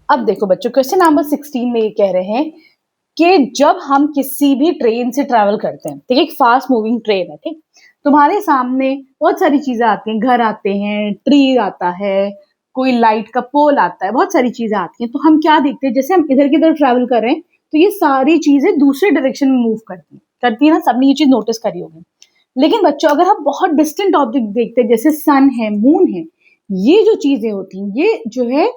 अब देखो बच्चों, क्वेश्चन नंबर 16 में ये कह रहे हैं कि जब हम किसी भी ट्रेन से ट्रैवल करते हैं, ठीक है, एक फास्ट मूविंग ट्रेन है, ठीक, तुम्हारे सामने बहुत सारी चीजें आती हैं, घर आते हैं, ट्री आता है, कोई लाइट का पोल आता है, बहुत सारी चीजें आती हैं। तो हम क्या देखते हैं, जैसे हम इधर की तरफ ट्रैवल कर रहे हैं तो ये सारी चीजें दूसरे डायरेक्शन में मूव करती है ना, सबने ये चीज नोटिस करी होगी। लेकिन बच्चों, अगर हम बहुत डिस्टेंट ऑब्जेक्ट देखते हैं, जैसे सन है, मून है, ये जो चीजें होती हैं, ये जो है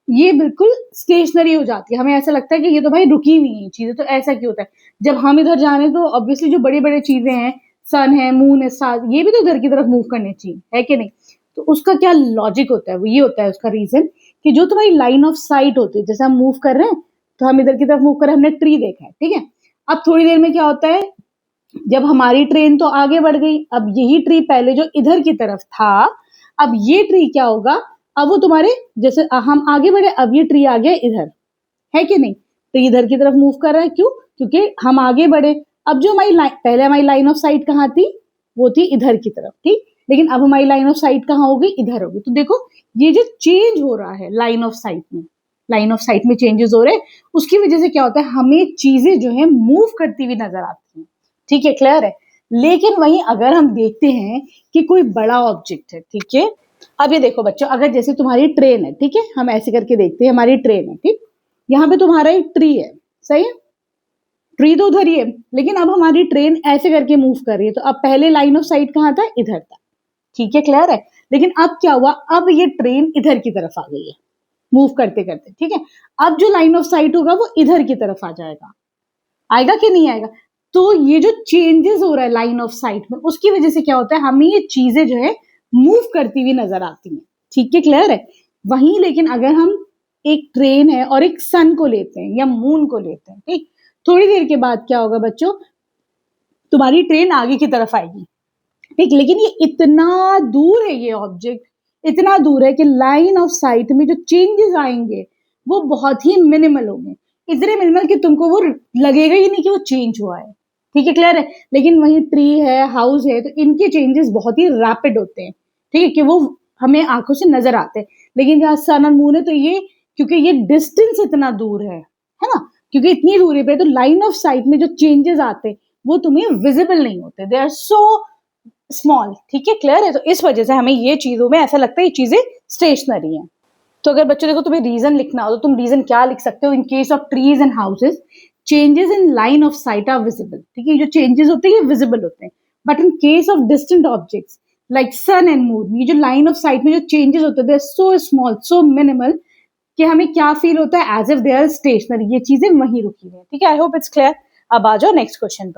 ये बिल्कुल स्टेशनरी हो जाती है। हमें ऐसा लगता है कि ये तो भाई रुकी हुई है चीजें। तो ऐसा क्यों होता है? जब हम इधर जा रहे हैं तो ऑब्वियसली जो बड़ी बड़ी चीजें हैं, सन है, मून है, स्टार, ये भी तो इधर की तरफ मूव करने चाहिए, है कि नहीं? तो उसका क्या लॉजिक होता है? वो ये होता है उसका रीजन कि जो तुम्हारी लाइन ऑफ साइट होती है, जैसे हम मूव कर रहे हैं तो हम इधर की तरफ मूव कर रहे हैं, हमने ट्री देखा है, ठीक है। अब थोड़ी देर में क्या होता है, जब हमारी ट्रेन तो आगे बढ़ गई, अब यही ट्री पहले जो इधर की तरफ था, अब ये ट्री क्या होगा, अब वो तुम्हारे जैसे हम आगे बढ़े, अब ये ट्री आ गया इधर, है कि नहीं? तो इधर की तरफ मूव कर रहा है, क्यों? क्योंकि हम आगे बढ़े। अब जो हमारी पहले हमारी लाइन ऑफ साइट कहाँ थी? वो थी इधर की तरफ, ठीक। लेकिन अब हमारी लाइन ऑफ साइट कहाँ होगी? इधर होगी। तो देखो, ये जो चेंज हो रहा है लाइन ऑफ साइट में, लाइन ऑफ साइट में चेंजेस हो रहे हैं, उसकी वजह से क्या होता है, हमें चीजें जो है मूव करती हुई नजर आती हैं, ठीक है, क्लियर है। लेकिन वहीं अगर हम देखते हैं कि कोई बड़ा ऑब्जेक्ट है, ठीक है, अब ये देखो बच्चों, अगर जैसे तुम्हारी ट्रेन है, ठीक है, हम ऐसे करके देखते हैं, हमारी ट्रेन है, ठीक, यहाँ पे तुम्हारा एक ट्री है, सही है, ट्री तो उधर ही है, लेकिन अब हमारी ट्रेन ऐसे करके मूव कर रही है। तो अब पहले लाइन ऑफ साइट कहाँ था? इधर था, ठीक है, क्लियर है। लेकिन अब क्या हुआ, अब ये ट्रेन इधर की तरफ आ गई है मूव करते करते, ठीक है। अब जो लाइन ऑफ साइट होगा वो इधर की तरफ आ जाएगा, आएगा कि नहीं आएगा? तो ये जो चेंजेस हो रहा है लाइन ऑफ साइट में, उसकी वजह से क्या होता है, हमें ये चीजें जो है मूव करती हुई नजर आती हैं, ठीक है, क्लियर है। वहीं लेकिन अगर हम एक ट्रेन है और एक सन को लेते हैं या मून को लेते हैं, ठीक, थोड़ी देर के बाद क्या होगा बच्चों, तुम्हारी ट्रेन आगे की तरफ आएगी, ठीक, लेकिन ये इतना दूर है, ये ऑब्जेक्ट इतना दूर है कि लाइन ऑफ साइट में जो चेंजेस आएंगे वो बहुत ही मिनिमल होंगे, इतने मिनिमल कि तुमको वो लगेगा ही नहीं कि वो चेंज हुआ है, ठीक है, क्लियर है। लेकिन वही ट्री है, हाउस है, तो इनके चेंजेस बहुत ही रैपिड होते हैं, ठीक है, कि वो हमें आंखों से नजर आते हैं। लेकिन जहाँ सन और मून है तो ये, क्योंकि ये डिस्टेंस इतना दूर है ना, क्योंकि इतनी दूरी पे, तो लाइन ऑफ साइट में जो चेंजेस आते हैं वो तुम्हें विजिबल नहीं होते, दे आर सो स्मॉल, ठीक है, क्लियर है। तो इस वजह से हमें ये चीजों में ऐसा लगता है ये चीजें स्टेशनरी हैं। तो अगर बच्चों देखो तुम्हें रीजन लिखना हो तो तुम रीजन क्या लिख सकते हो, in case of trees and houses changes in line of sight are visible, ठीक है, ये जो चेंजेस होते हैं ये विजिबल होते हैं। But in case of distant objects like sun and moon, ये जो लाइन ऑफ साइट में जो चेंजेस होते हैं they are so small, so minimal, कि हमें क्या फील होता है, as if they are stationary, ये चीजें वहीं रुकी हुई है, ठीक है। I hope it's clear. अब आ जाओ नेक्स्ट क्वेश्चन पर।